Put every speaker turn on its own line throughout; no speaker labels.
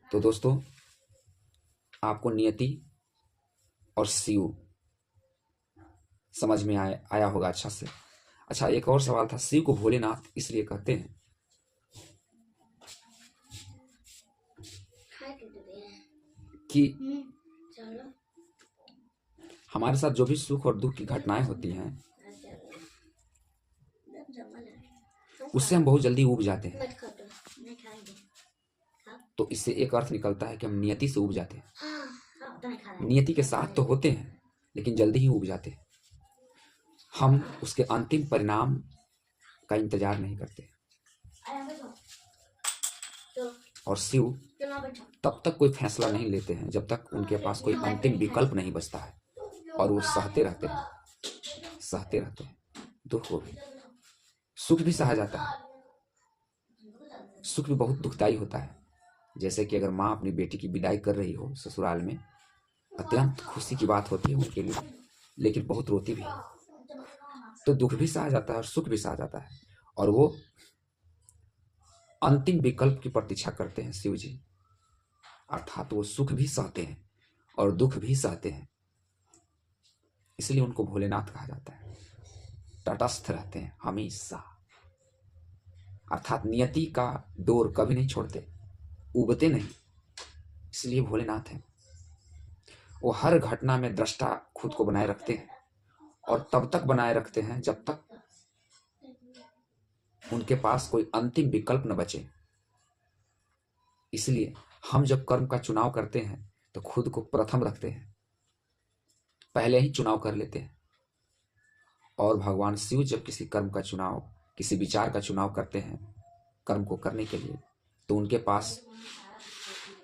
तो दोस्तों, आपको नियति और शिव समझ में आया होगा अच्छा से। अच्छा, एक और सवाल था, शिव को भोलेनाथ इसलिए कहते हैं कि हमारे साथ जो भी सुख और दुख की घटनाएं होती हैं उससे हम बहुत जल्दी ऊब जाते हैं। तो इससे एक अर्थ निकलता है कि हम नियति से ऊब जाते हैं। नियति के साथ तो होते हैं लेकिन जल्दी ही ऊब जाते हैं। हम उसके अंतिम परिणाम का इंतजार नहीं करते। और शिव तब तक कोई फैसला नहीं लेते हैं जब तक उनके पास कोई अंतिम विकल्प नहीं बचता है। और वो सहते रहते हैं दुख को भी। सुख भी सहा जाता है। सुख भी बहुत दुखदाई होता है। जैसे कि अगर माँ अपनी बेटी की विदाई कर रही हो ससुराल में, अत्यंत खुशी की बात होती है उनके लिए, लेकिन बहुत रोती भी है। तो दुख भी सहा जाता है और सुख भी सहा जाता है। और वो अंतिम विकल्प की प्रतीक्षा करते हैं शिव जी। अर्थात वो सुख भी सहते हैं और दुख भी सहते हैं। इसलिए उनको भोलेनाथ कहा जाता है। तटस्थ रहते हैं हमेशा। अर्थात नियति का डोर कभी नहीं छोड़ते, उबते नहीं, इसलिए भोलेनाथ है। वो हर घटना में दृष्टा खुद को बनाए रखते हैं और तब तक बनाए रखते हैं जब तक उनके पास कोई अंतिम विकल्प न बचे। इसलिए हम जब कर्म का चुनाव करते हैं तो खुद को प्रथम रखते हैं, पहले ही चुनाव कर लेते हैं। और भगवान शिव जब किसी कर्म का चुनाव, किसी विचार का चुनाव करते हैं कर्म को करने के लिए, तो उनके पास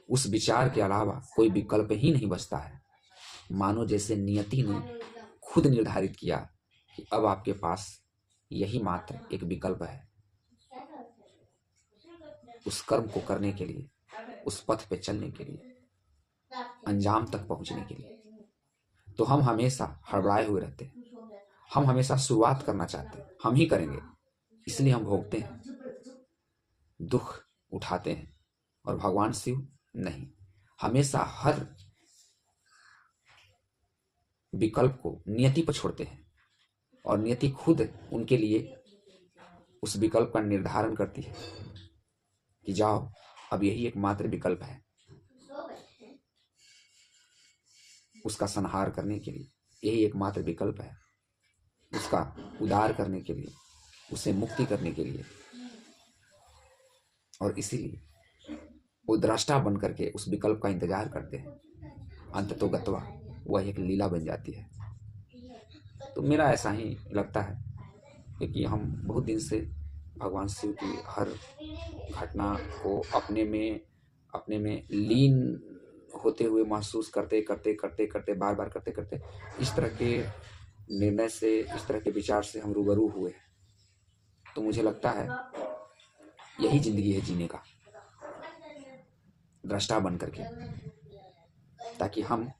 उस विचार के अलावा कोई विकल्प ही नहीं बचता है। मानो जैसे नियति ने खुद निर्धारित किया कि अब आपके पास यही मात्र एक विकल्प है, उस कर्म को करने के लिए, उस पथ पे चलने के लिए, अंजाम तक पहुंचने के लिए। तो हम हमेशा हड़बड़ाए हुए रहते हैं। हम हमेशा शुरुआत करना चाहते हैं, हम ही करेंगे, इसलिए हम भोगते हैं, दुख उठाते हैं। और भगवान शिव नहीं, हमेशा हर विकल्प को नियति पर छोड़ते हैं और नियति खुद उनके लिए उस विकल्प का निर्धारण करती है कि जाओ, अब यही एकमात्र विकल्प है उसका संहार करने के लिए, यही एकमात्र विकल्प है उसका उद्धार करने के लिए, उसे मुक्ति करने के लिए। और इसीलिए वो दृष्टा बन करके उस विकल्प का इंतजार करते हैं। अंततोगत्वा वह एक लीला बन जाती है। तो मेरा ऐसा ही लगता है क्योंकि हम बहुत दिन से भगवान शिव की हर घटना को अपने में लीन होते हुए महसूस करते करते बार बार करते करते इस तरह के निर्णय से, इस तरह के विचार से हम रूबरू हुए। तो मुझे लगता है यही जिंदगी है जीने का, दृष्टा बन करके, ताकि हम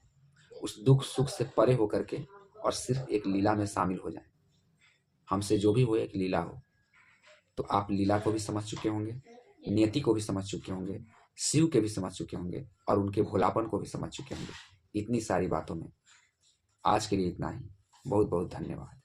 उस दुख सुख से परे होकर के और सिर्फ एक लीला में शामिल हो जाएं। हमसे जो भी हो एक लीला हो। तो आप लीला को भी समझ चुके होंगे, नियति को भी समझ चुके होंगे, शिव के भी समझ चुके होंगे और उनके भोलापन को भी समझ चुके होंगे। इतनी सारी बातों में आज के लिए इतना ही। बहुत बहुत धन्यवाद।